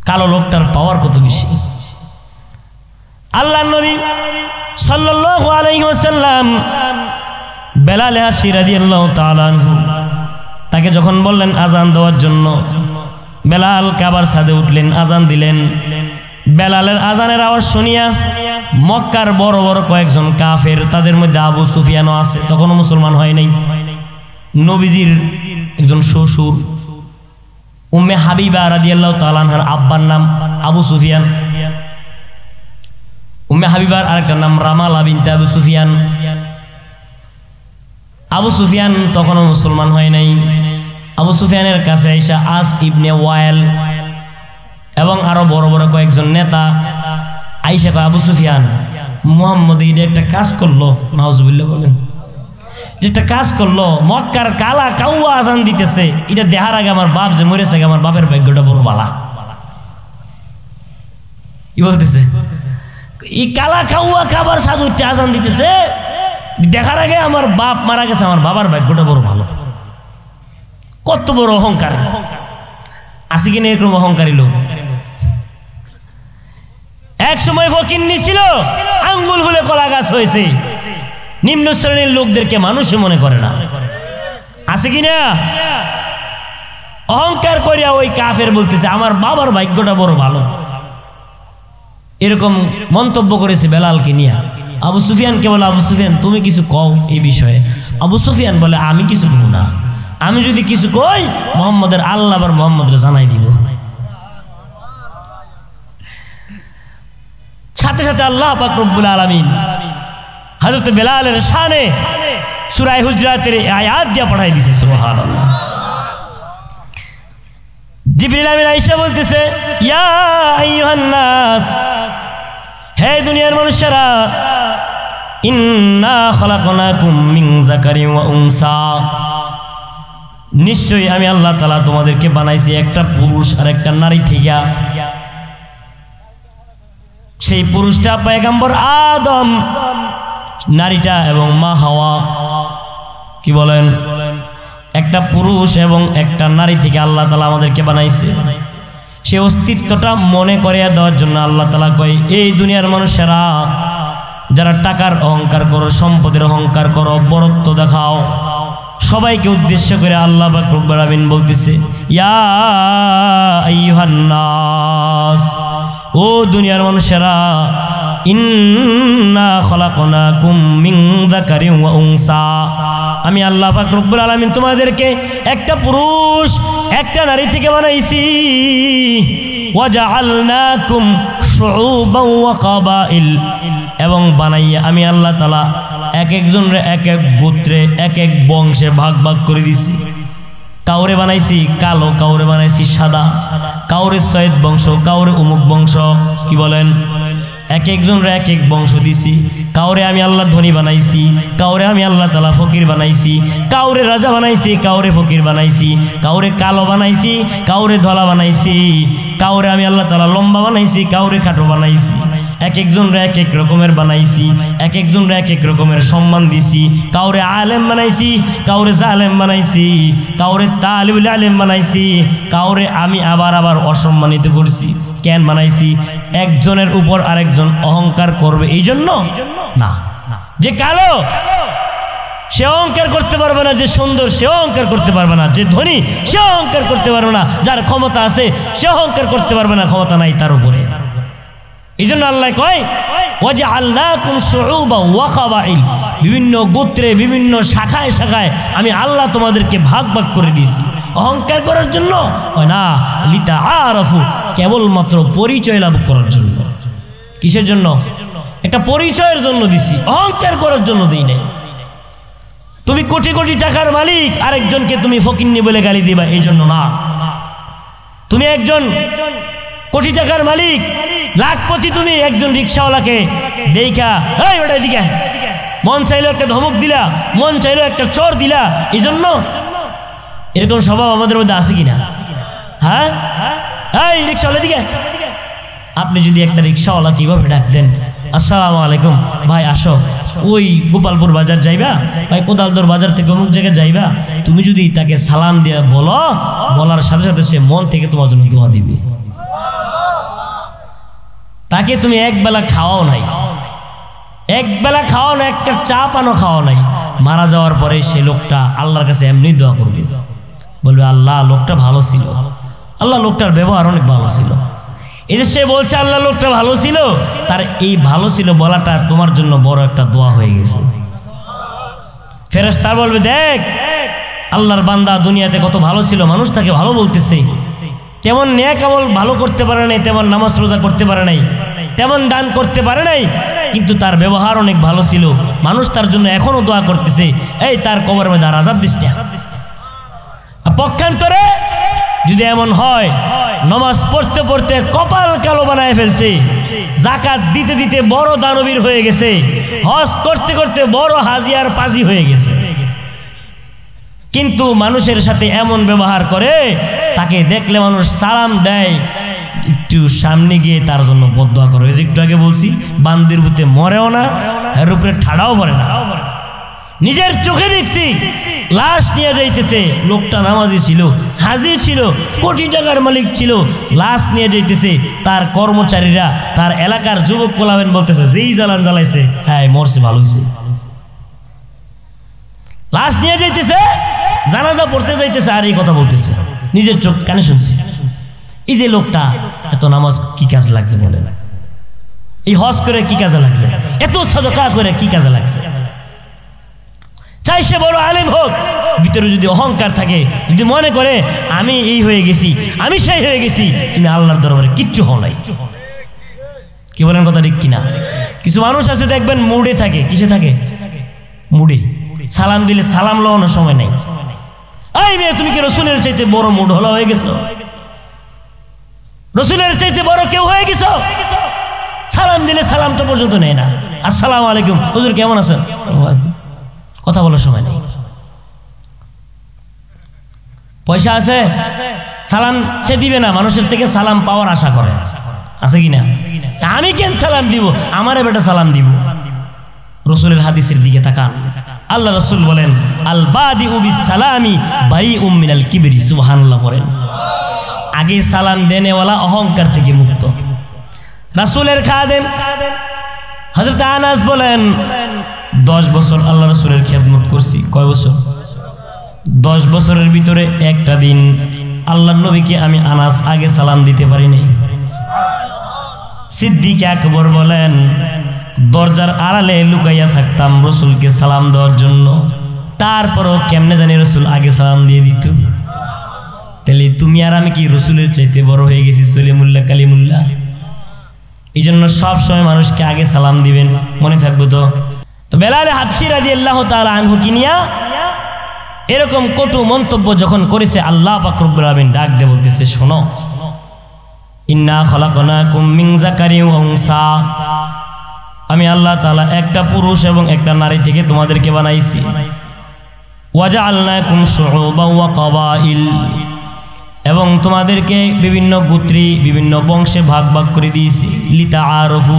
কালো লোকটার পাওয়ার কত বেশি! আল্লাহর নবী সাল্লাল্লাহু আলাইহি ওয়াসাল্লাম বেলাল হাবশী রাদিয়াল্লাহু তাআলা আনহু তাকে যখন বললেন আজান দেওয়ার জন্য, বেলাল কাবার ছাদে উঠলেন, আজান দিলেন। বেলালের আজানের আওয়াজ শুনিয়া মক্কার বড় বড় কয়েকজন কাফের, তাদের মধ্যে আবু সুফিয়ানও আছে, তখনও মুসলমান হয় নাই। নবীজির একজন শ্বশুর উম্মে হাবিবা রাদিয়াল্লাহু তাআলা আনহার আব্বার নাম আবু সুফিয়ান, উম্মে হাবিবার আরেকটা নাম রামালা বিনতে আবু সুফিয়ান। আবু সুফিয়ান তখনও মুসলমান হয় নাই। আবু সুফিয়ানের কাছে আইসা আস ইবনে ওয়াইল এবং আরো বড় বড় কয়েকজন নেতা আইসা কয়, আবু সুফিয়ান, মুহাম্মদ এটা একটা কাজ করলো, নাউজুবিল্লাহ বলেন, একটা কাজ করলো, মক্কার কালা কাউয়া আজান দিতেছে, এটা দেখার আগে আমার বাপ যে মরেছে, আমার বাপের ভাগ্যটা বড় বালা। কি বলতেছে? এই কালা কাউয়া খাবার সাধু আজান দিতেছে, দেখার আগে আমার বাপ মারা গেছে, আমার বাবার ভাগ্যটা বড় ভালো। কত বড় অহংকার! আছে কিনা এরকম অহংকারী লোক? এক সময় ফকিন্নি ছিল, আঙ্গুল ফুলে কলা গাছ হয়েছে, নিম্ন শ্রেণীর লোকদেরকে মানুষই মনে করে না। আছে কিনা? অহংকার করিয়া ওই কাফের বলতেছে আমার বাবার ভাগ্যটা বড় ভালো, এরকম মন্তব্য করেছে বেলালকে নিয়ে। আবু সুফিয়ানকে বলে, আবু সুফিয়ান তুমি কিছু কও এই বিষয়ে। আবু সুফিয়ান বলে, আমি কিছু কব না, আমি যদি কিছু কই মোহাম্মদের আল্লাহ আবার মোহাম্মদের জানাই দিব। সাথে সাথে আল্লাহ পাক রব্বুল আলামিন হযরত বেলালের শানে সূরা হুজরাতের আয়াত দিয়া পড়াই দিয়েছে। সুবহানাল্লাহ। জিবরিল আমিন আয়েশা বলতেছে, ইয়া আইয়ুহান নাস, হে দুনিয়ার মানুষেরা, ইন্না খলাকনাকুম মিন যাকারিন ওয়া উনসা, নিশ্চয়ই আমি আল্লাহ তাআলা তোমাদেরকে বানাইছি একটা পুরুষ আর একটা নারী থেকে। সেই পুরুষটা পয়গম্বর আদম, নারীটা এবং মা হাওয়া। কি বলেন? একটা পুরুষ এবং একটা নারী থেকে আল্লাহ তাআলা আমাদেরকে বানাইছে। সেই অস্তিত্বটা মনে করিয়ে দেওয়ার জন্য আল্লাহ তাআলা কয়, এই দুনিয়ার মানুষেরা যারা টাকার অহংকার করো, সম্পদের অহংকার করো, বড়ত্ব দেখাও, সবাইকে উদ্দেশ্য করে আল্লাহ পাক রব্বুল আলামিন বলতেছে, ইয়া আইয়ুহান নাস, ও দুনিয়ার মানুষেরা, ইন্না খলাকনাকুম মিন যাকারিন ওয়া উনসা, আমি আল্লাহ পাক রব্বুল আলামিন তোমাদেরকে একটা পুরুষ একটা নারী থেকে বানাইছি। ওয়া জাআলনাকুম শুউবান ওয়া কাবাইল, এবং বানাইয়া আমি আল্লাহ তাআলা এক একজনরে এক এক গোত্রে এক এক বংশে ভাগ ভাগ করে দিছি। কাউরে বানাইছি কালো, কাউরে বানাইছি সাদা, কাউরে সৈয়দ বংশ, কাউরে অমুক বংশ। কি বলেন? এক একজনরে এক এক বংশ দিছি। কাউরে আমি আল্লাহ ধনী বানাইছি, কাউরে আমি আল্লাহ তাআলা ফকির বানাইছি, কাউরে রাজা বানাইছি, কাউরে ফকির বানাইছি, কাউরে কালো বানাইছি, কাউরে ধলা বানাইছি, কাউরে আমি আল্লাহ তাআলা লম্বা বানাইছি, কাউরে খাটো বানাইছি। এক একজনরে এক এক রকমের বানাইছি, এক একজনরে এক এক রকমের সম্মান দিছি। কাউরে আলেম বানাইছি, কাউরে জালেম বানাইছি, কাউরে তালিবুল আলেম বানাইছি, কাউরে আমি আবার অসম্মানিত করছি। কেন বানাইছি? একজনের উপর আরেকজন অহংকার করবে এই জন্য না। যে কালো সে অহংকার করতে পারবে না, যে সুন্দর সে অহংকার করতে পারবে না, যে ধনী সে অহংকার করতে পারবে না, যার ক্ষমতা আছে সে অহংকার করতে পারবে না, ক্ষমতা নাই তার উপরে। এই জন্য আল্লাহ কয়, ওয়াজআলনাকুম শুউবান ওয়া কাবাইল, বিভিন্ন গোত্রে বিভিন্ন শাখায় শাখায় আমি আল্লাহ তোমাদেরকে ভাগ ভাগ করে দিয়েছি। অহংকার করার জন্য না, লিতাআরাফু, কেবলমাত্র পরিচয় লাভ করার জন্য। কিসের জন্য? একটা পরিচয়ের জন্য দিছি, অহংকার করার জন্য দিই নাই। তুমি কোটি কোটি টাকার মালিক, আরেকজনকে তুমি ফকিন্নি বলে গালি দিবা এই জন্য না। তুমি একজন কোটি টাকার মালিক, লাখপতি, তুমি একজন রিক্সাওয়ালাকে দেইখা এই ওটা দিকে মন চাইলো একটা ধমক দিলা, মন চাইলো একটা চোর দিলা, এই জন্য। এরকম স্বভাব আমাদের মধ্যে আছে কিনা? হ্যাঁ, এই রিক্সাওয়ালা দিকে। আপনি যদি একটা রিক্সাওয়ালা কিভাবে ডাক দেন, আসসালামু আলাইকুম ভাই, আসো ওই গোপালপুর বাজার যাইবা, ভাই কোদালদর বাজার থেকে অমুক জায়গায় যাইবা, তুমি যদি তাকে সালাম দিয়ে বলো, বলার সাথে সাথে সে মন থেকে তোমার জন্য দোয়া দিবে। তাকে তুমি একবেলা খাওয়াও নাই, একবেলা খাওয়াও না, একটা চা পানো খাওয়াও নাই, মারা যাওয়ার পরে সে লোকটা আল্লাহর কাছে এমনি দোয়া করবে, বলবে আল্লাহ লোকটা ভালো ছিল, আল্লাহ লোকটার ব্যবহার অনেক ভালো ছিল। এই যে সে বলছে আল্লাহ লোকটা ভালো ছিল, তার এই ভালো ছিল বলাটা তোমার জন্য বড় একটা দোয়া হয়ে গেছে। ফেরেশতা বলবে, দেখ আল্লাহর বান্দা দুনিয়াতে কত ভালো ছিল, মানুষ তাকে ভালো বলতেছে, তেমন নেক আমল ভালো করতে পারে নাই, তেমন নামাজ রোজা করতে পারে নাই, তেমন দান করতে পারে নাই, কিন্তু তার ব্যবহার অনেক ভালো ছিল, মানুষ তার জন্য এখনো দোয়া করতেছে, এই তার কবরের মধ্যে আর আযাব দিস না। পক্ষান্তরে যদি এমন হয় নামাজ পড়তে পড়তে কপাল কালো বানায় ফেলছে, যাকাত দিতে দিতে বড় দানবীর হয়ে গেছে, হজ করতে করতে বড় হাজি আর পাজি হয়ে গেছে, কিন্তু মানুষের সাথে এমন ব্যবহার করে, তাকে দেখলে মানুষ সালাম দেয়, একটু সামনে গিয়ে তার জন্য বদদোয়া করে। একটু আগে বলছি বান্দির ভূতে মরেও না, এর উপরে ঠাড়াও পড়ে না। নিজের চোখে দেখছি লাশ নিয়ে যাইতেছে, লোকটা নামাজি ছিল, হাজি ছিল, কোটি টাকার মালিক ছিল, লাশ নিয়ে যাইতেছে, তার কর্মচারীরা, তার এলাকার যুবক পোলাবেন বলতেছে, যেই জ্বালান জ্বালাইছে, হ্যাঁ মরছে, ভালো হয়েছে। লাশ নিয়ে যাইতেছে, জানাজা পড়তে যাইতেছে, আর এই কথা বলতেছে, নিজের চোখ কানে শুনছি। এই যে লোকটা এত নামাজ কি কাজ লাগছে বলে, এই হজ করে কি কাজে লাগছে, এত সাদকা করে কি কাজে লাগছে। চাই সে বড় আলেম হোক, ভিতরে যদি অহংকার থাকে, যদি মনে করে আমি এই হয়ে গেছি, আমি সেই হয়ে গেছি, তুমি আল্লাহর দরবারে কিচ্ছু হও নাই। কি বলেন কথা ঠিক কিনা? কিছু মানুষ আছে দেখবেন মুডে থাকে, কিসে থাকে? মুডে। সালাম দিলে সালাম লওয়ানোর সময় নাই। এই মেয়ে, তুমি কি রসুলের চাইতে বড় মুড হলা হয়ে গেছো? রসুলের চাইতে বড় কেউ হয়ে গেছো? সালাম দিলে সালামটা পর্যন্ত নেয় না। আসসালামু আলাইকুম, হুজুর কেমন আছেন? কথা বলার সময় নেই। পয়সা আছে, সালাম সে দিবে না, মানুষের থেকে সালাম পাওয়ার আশা করে, আছে কিনা? আমি কেন সালাম দিব, আমারে বেটা সালাম দিব। রসুলের হাদিসের দিকে তাকান, আল্লাহ রসুল বলেন, আল বাদিউ বিস সালামি বারিউম মিনাল কিবরি, সুবহানাল্লাহ বলেন। আগে সালাম দেনেওয়ালা অহংকার থেকে মুক্ত। রাসূলের খাদেম হযরত আনাস বলেন, 10 বছর আল্লাহ রসুলের খেদমত করছি। কয় বছর? 10 বছরের ভিতরে একটা দিন আল্লাহর নবীকে আমি আনাস আগে সালাম দিতে পারি নাই। সিদ্দিক আকবর বলেন, দরজার আড়ালে লুকাইয়া থাকতাম রসুলকে সালাম দেওয়ার জন্য, তারপরও কেমনে জানি রসুল আগে সালাম দিয়ে দিত। তাহলে তুমি আর আমি কি রসুলের চাইতে বড় হয়ে গেছি? সলিমুল্লাহ কালিমুল্লাহ। এই জন্য সবসময় মানুষকে আগে সালাম দিবেন, মনে থাকবো তো। বেলাল হাবশী রাদিয়াল্লাহু তাআলা আনহু কিনিয়া এরকম কটু মন্তব্য যখন করেছে, আল্লাহ পাক রব্বুল আলামিন ডাক দিয়ে বলতেছে, শোনো, ইন্না খলাকনাকুম মিন যাকারিন ওয়া উনসা, আমি আল্লাহ তাআলা একটা পুরুষ এবং একটা নারী থেকে তোমাদেরকে বানাইছি। ওয়া জাআলনাকুম শুউবান ওয়া কাবাইল, এবং তোমাদেরকে বিভিন্ন গোত্রী, বিভিন্ন বংশে ভাগ ভাগ করে দিয়েছি। লিতাআরফু,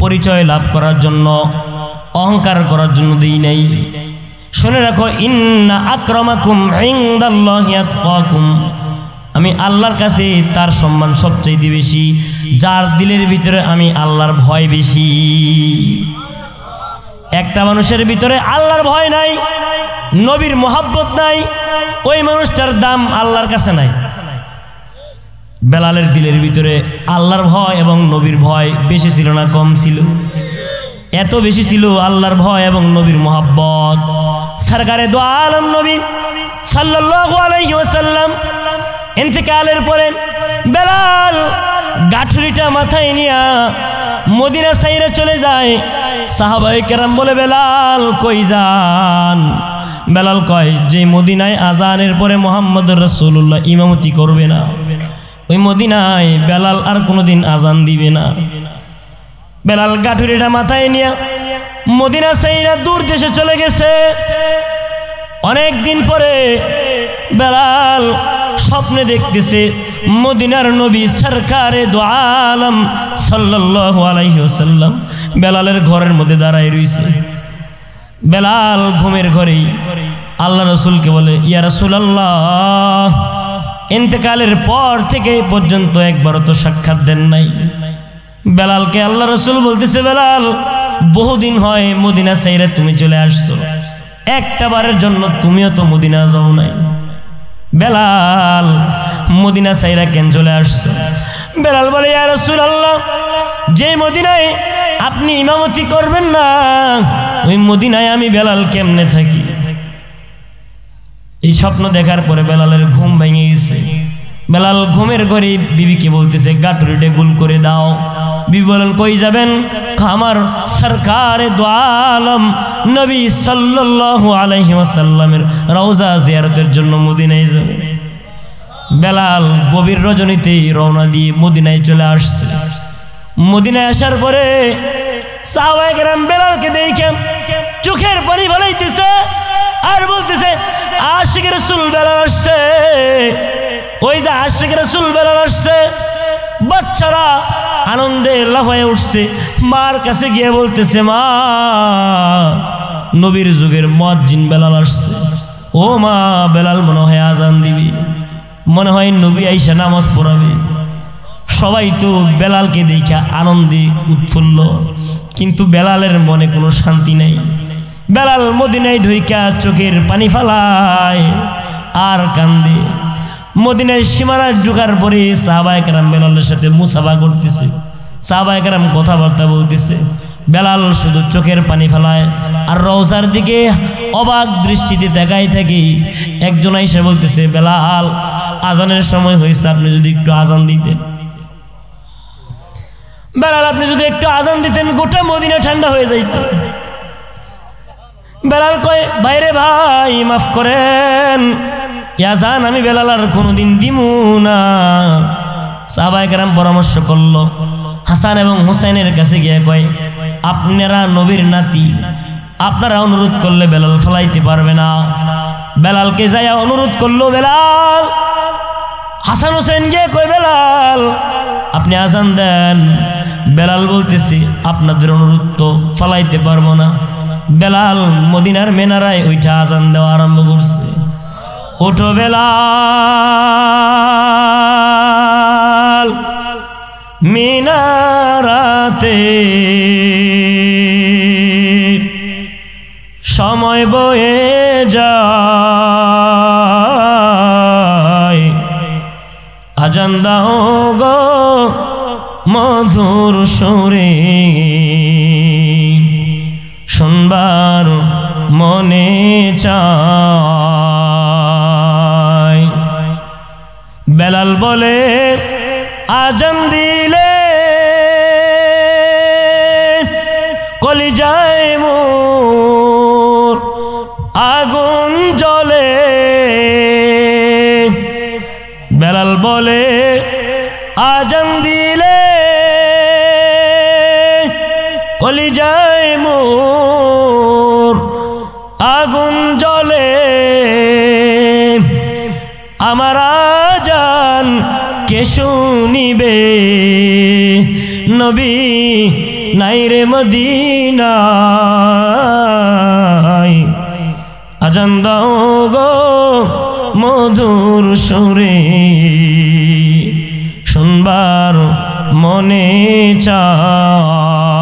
পরিচয় লাভ করার জন্য, অহংকার করার জন্য দেই নাই। শুনে রাখো, ইন্না আকরামাকুম ইনদাল্লাহি আতকাকুম, আমি আল্লাহর কাছে তার সম্মান সবচেয়ে বেশি যার দিলের ভিতরে আমি আল্লাহর ভয় বেশি। একটা মানুষের ভিতরে আল্লাহর ভয় নাই, নবীর মোহাব্বত নাই, ওই মানুষটার দাম আল্লাহর কাছে নাই। বেলালের দিলের ভিতরে আল্লাহর ভয় এবং নবীর ভয় বেশি ছিল না কম ছিল? এত বেশি ছিল আল্লাহর ভয় এবং নবীর মোহাব্বত। সরকারে দো আলম নবী সাল্লাল্লাহু আলাইহি ওয়াসাল্লাম ইন্তেকালের পরে বেলাল গাঠুরিটা মাথায় নিয়া মদিনা সাইরে চলে যায়। সাহাবায়ে কেরাম বলে, বেলাল কই যান? বেলাল কয়, যে মদিনায় আজানের পরে মুহাম্মদুর রাসূলুল্লাহ ইমামতি করবে না, ওই মদিনায় বেলাল আর কোনোদিন আজান দিবে না। বেলাল গাঠুরিটা মাথায় নিয়া মদিনা সাইরা দূর দেশে চলে গেছে। অনেক দিন পরে বেলাল স্বপ্নে দেখতেছে মদিনার নবী সরকারে দো আলম সাল্লাল্লাহু আলাইহি ওয়াসাল্লাম বেলালের ঘরের মধ্যে দাঁড়ায় রইছে। বেলাল ঘুমের ঘরেই আল্লাহ রসুলকে বলে, ইয়া রাসূলুল্লাহ, ইন্তেকালের পর থেকে পর্যন্ত একবারও তো সাক্ষাৎ দেন নাই। বেলালকে আল্লাহ রসুল বলতেছে, বেলাল, বহুদিন হয় মদিনা সাইরা তুমি চলে আসছো, একটা বারের জন্য তুমিও তো মদিনা যাও নাই। বেলাল, মদিনা সাইরা কেন চলে আসছো? বেলাল বলে, ইয়া রাসূলুল্লাহ, যে মদিনায় আপনি ইমামতি করবেন না, ওই মদিনায় আমি বেলাল কেমনে থাকি? এই স্বপ্ন দেখার পরে বেলালের ঘুম ভেঙে গেছে। বেলাল ঘুমের ঘরে বিবিকে বলতেছে, গাটুরিটা গুল করে দাও। বিবি বলেন কই যাবেন? আমার সরকারে দো আলম নবী সাল্লাল্লাহু আলাইহি ওয়াসাল্লামের রওজা জিয়ারতের জন্য মদিনায় যাবেন। বেলাল গভীর রজনীতেই রওনা দিয়ে মদিনায় চলে আসছে। মদিনায় আসার পরে সাহাবায়ে কেরাম বেলালকে দেখে চোখের পানি ফেলাইতেছে আর বলতেছে আশিক রাসূল বেলাল আসছে। ওই যে আশিক রাসূল বেলাল আসছে, বাচ্চারা আনন্দে লাফায়ে উঠছে। মার কাছে গিয়ে বলতেছে, মা নবীর যুগের মুয়াজ্জিন বেলাল আসছে। ও মা, বেলাল মনে হয় আজান দিবি, মনে হয় নবী আইসা নামাজ পড়াবে। সবাই তো বেলালকে দেখা আনন্দে উৎফুল্ল, কিন্তু বেলালের মনে কোনো শান্তি নাই। বেলাল মদিনায় ঢুইকা চোখের পানি ফালায় আর কান্দে। মদিনায় সীমানা ঢুকার পরে সাহাবায়ে কেরাম বেলালের সাথে মুসাফা করতেছে, সাহাবায়ে কেরাম কথাবার্তা বলতেছে। বেলাল শুধু চোখের পানি ফেলায় আর রওজার দিকে অবাক দৃষ্টিতে তাকাই থাকি। একজন আইসা বলতেছে, বেলাল আজানের সময় হয়েছে, আপনি যদি একটু আজান দিতেন। বেলাল আপনি যদি একটু আজান দিতেন গোটা মদিনা ঠান্ডা হয়ে যাইত। বেলাল কয়, বাইরে ভাই মাফ করেন, আজান আমি বেলাল আর কোনোদিন দিমু না। সাহাবায়ে কেরাম পরামর্শ করলো, হাসান এবং হুসাইনের কাছে গিয়ে কয়, আপনারা নবীর নাতি, আপনারা অনুরোধ করলে বেলাল ফলাইতে পারবে না। বেলালকে যাইয়া অনুরোধ করলো বেলাল। হাসান হুসাইন গিয়ে কয়, বেলাল আপনি আজান দেন। বেলাল বলতেছি, আপনাদের অনুরোধ তো ফলাইতে পারবো না। বেলাল মদিনার মেনারায় ওইটা আজান দেওয়া আরম্ভ করছে। ওঠো বেলাল মিনারাতে, সময় বয়ে যায়, আজান দাও গো মধুর সুরে, শুনবার মনে চায়। বেলাল বলে, আজান দিলে কলিজায় মোর আগুন জ্বলে। বেলাল বলে, আজান দিলে কলিজায় মোর আগুন জ্বলে। আমার আজান কে শুনিবে, নবী নাই রে মদিনায়, আজান দাও গো মধুর সুরে, শুনবার মনে চায়।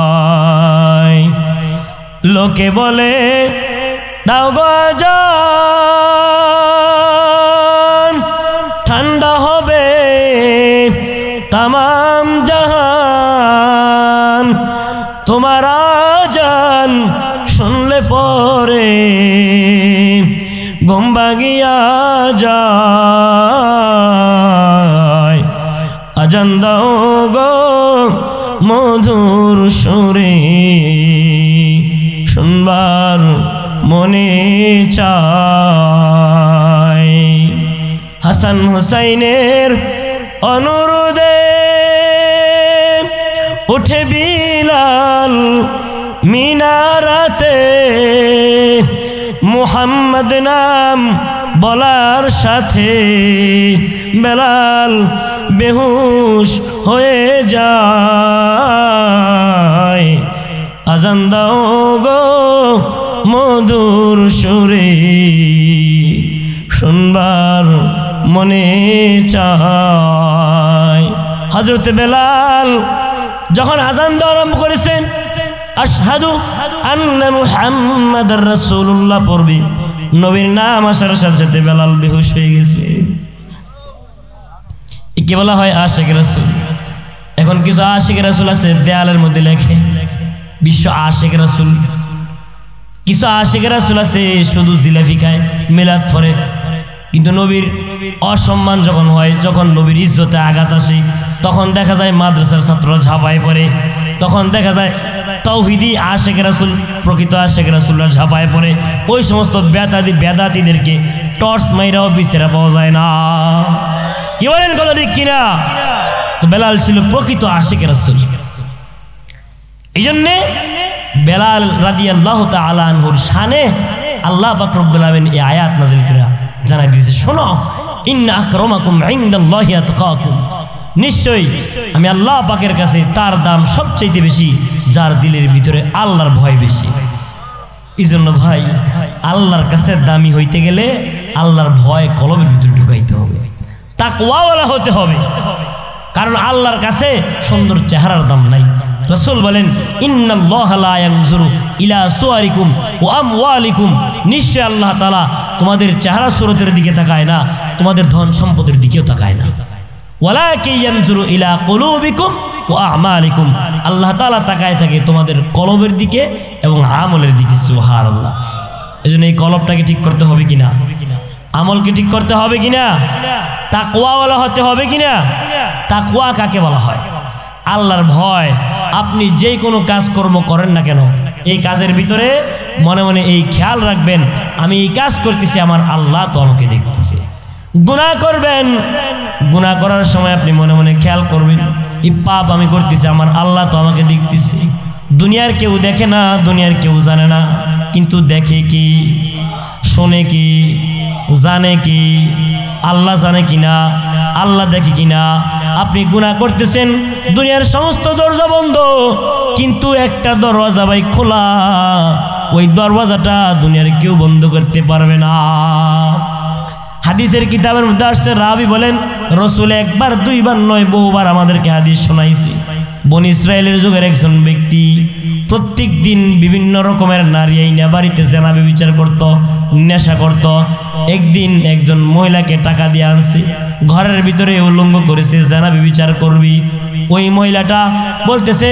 লোকে বলে দাও গো আজান, ঠান্ডা হবে তামাম জাহান, তোমার আজান শুনলে পরে ঘুম ভাঙিয়া যায়। আজান দাও গো মধুর সুরে, শুনবার মনে চায়। হাসান হুসাইনের অনুরোধে উঠে বিলাল মিনারাতে, মুহাম্মদ নাম বলার সাথে বেলাল বেহুশ হয়ে যায়। আজান দাও গো মধুর সুরে, শুনবার মনে চায়। হযরত বেলাল যখন আজান দেওয়া আরম্ভ করেছেন, আশহাদু আন্না মুহাম্মাদার রাসূলুল্লাহ পড়বে, নবীর নাম আসার সাথে সাথে বেলাল বেহুশ হয়ে গেছে। একে বলা হয় আশিক রাসূল। এখন কিছু আশিক রাসূল আছে দেয়ালের মধ্যে লেখে বিশ্ব আশিক রাসূল। কিছু আশিক রাসূল আছে শুধু জিলাপি খায়, মিলাদ পড়ে, কিন্তু নবীর অসম্মান যখন হয়, যখন নবীর ইজ্জতে আঘাত আসে, তখন দেখা যায় মাদ্রাসার ছাত্ররা ঝাঁপায় পড়ে, তখন দেখা যায় তাওহীদি আশিক রাসূল, প্রকৃত আশিক রাসূলরা ঝাঁপায় পড়ে। ওই সমস্ত বেদাতীদেরকে টর্চ মাইরাও বিচেরা পাওয়া যায় না। কি বলেন কথা ঠিক কিনা? তো বেলাল ছিল প্রকৃত আশিক রাসূল। এই জন্যে বেলাল রাদিয়াল্লাহু তাআলা আনহুর শানে আল্লাহ পাক রব্বুল আলামিন এই আয়াত নাযিল করে জানাই দিয়েছে, শোনো, ইন্না আকরামাকুম ইনদাল্লাহি আতকাকুম, নিশ্চয়ই আমি আল্লাহ পাকের কাছে তার দাম সবচেয়ে বেশি যার দিলের ভিতরে আল্লাহর ভয় বেশি। এই জন্য ভাই, আল্লাহর কাছে দামি হইতে গেলে আল্লাহর ভয় কলবের ভিতরে ঢুকাইতে হবে, তাকওয়াওয়ালা হতে হবে। কারণ আল্লাহর কাছে সুন্দর চেহারার দাম নাই। রাসূল বলেন, ইন্নাল্লাহা লা ইয়ানজুরু ইলা সুওয়ারিকুম ওয়া আমওয়ালিকুম, নিশ্চয় আল্লাহ তাআলা তোমাদের চেহারা সুরতের দিকে তাকায় না, তোমাদের ধন সম্পদের দিকেও তাকায় না। ওয়ালাকিন ইয়ানজুরু ইলা কুলুবিকুম ওয়া আমালিকুম, আল্লাহ তাআলা তাকায় থাকে তোমাদের কলবের দিকে এবং আমলের দিকে। সুবহানাল্লাহ। এজন্য এই কলবটাকে ঠিক করতে হবে কিনা, আমলকে ঠিক করতে হবে কিনা, তাকওয়াওয়ালা হতে হবে কিনা। তাকওয়া কাকে বলা হয়? আল্লাহর ভয়। আপনি যে কোনো কাজকর্ম করেন না কেন, এই কাজের ভিতরে মনে মনে এই খেয়াল রাখবেন, আমি এই কাজ করতেছি, আমার আল্লাহ তো আমাকে দেখতেছে। গুনাহ করবেন, গুনাহ করার সময় আপনি মনে মনে খেয়াল করবেন, এই পাপ আমি করতেছি, আমার আল্লাহ তো আমাকে দেখতেছে। দুনিয়ার কেউ দেখে না, দুনিয়ার কেউ জানে না, কিন্তু দেখে কি, শোনে কি, জানে কি? আল্লাহ জানে কিনা, আল্লাহ দেখে কিনা? আপনি গুনাহ করতেছেন, দুনিয়ার সমস্ত দরজা বন্ধ, কিন্তু একটা দরওয়াজা ভাই খোলা, ওই দরওয়াজাটা দুনিয়ার কেউ বন্ধ করতে পারবে না। হাদিসের কিতাবের মধ্যে আসছে, রাবি বলেন, রাসূল একবার দুইবার নয় বহুবার আমাদেরকে হাদিস শোনাইছে। বনী ইসরায়েলের যুগের একজন ব্যক্তি প্রত্যেক দিন বিভিন্ন রকমের নারী আইনা বাড়িতে জেনা ব্যভিচার করত, নেশা করত। একদিন একজন মহিলাকে টাকা দিয়ে আনছে, ঘরের ভিতরে উলঙ্গ করেছে, জেনা ব্যভিচার করবি। ওই মহিলাটা বলতেছে,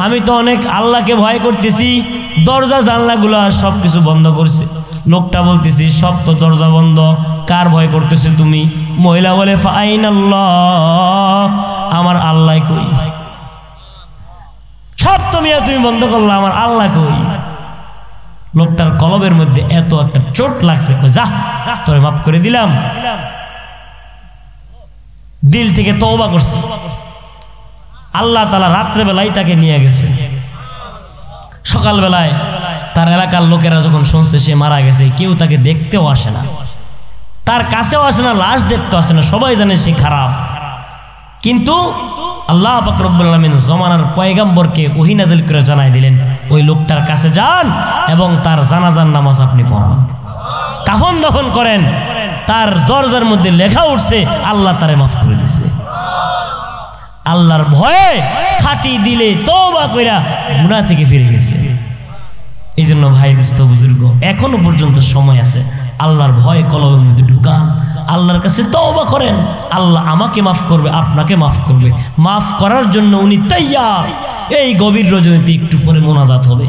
আমি তো অনেক আল্লাহকে ভয় করতেছি, দরজা জানলাগুলো সব কিছু বন্ধ করছে। লোকটা বলতেছি, সব তো দরজা বন্ধ, কার ভয় করতেছে তুমি? মহিলা বলে, ফাইনাল্লাহ, আমার আল্লাহ কই? সব তুমি বন্ধ করলো, আমার আল্লাহ কই? লোকটার কলবের মধ্যে এত একটা চোট লাগছে, যা তোরে মাফ করে দিলাম, দিল থেকে তওবা করছে। আল্লাহ তাআলা রাত্রে বেলায় তাকে নিয়ে গেছে। সকাল বেলায় তার এলাকার লোকেরা যখন শুনছে সে মারা গেছে, কেউ তাকে দেখতেও আসে না, তার কাছেও আসে না, লাশ দেখতে আসে না, সবাই জানে সে খারাপ। কিন্তু আল্লাহ পাক রব্বুল আলামিন জমানার পয়গম্বরকে ওহী নাযিল করে জানাই দিলেন, ওই লোকটার কাছে যান এবং তার জানাজার নামাজ আপনি পড়ান, কাফন দাফন করেন। তার দরজার মধ্যে লেখা উঠছে, আল্লাহ তারে মাফ করে দিয়েছে। আল্লাহর ভয়ে খাঁটি দিলে তওবা কইরা গুনাহ থেকে ফিরে গেছে। এই জন্য ভাই দোস্ত বুজুর্গ, এখনো পর্যন্ত সময় আছে, আল্লাহর ভয় কলবের মধ্যে ঢুকান, আল্লাহর কাছে তওবা করেন। আল্লাহ আমাকে মাফ করবে, আপনাকে মাফ করবে, মাফ করার জন্য উনি তৈয়ার। এই গভীর রজনীতে একটু পরে মোনাজাত হবে,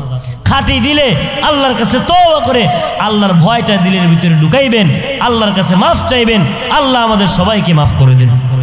খাঁটি দিলে আল্লাহর কাছে তওবা করে আল্লাহর ভয়টা দিলের ভিতরে ঢুকাইবেন, আল্লাহর কাছে মাফ চাইবেন, আল্লাহ আমাদের সবাইকে মাফ করে দেন।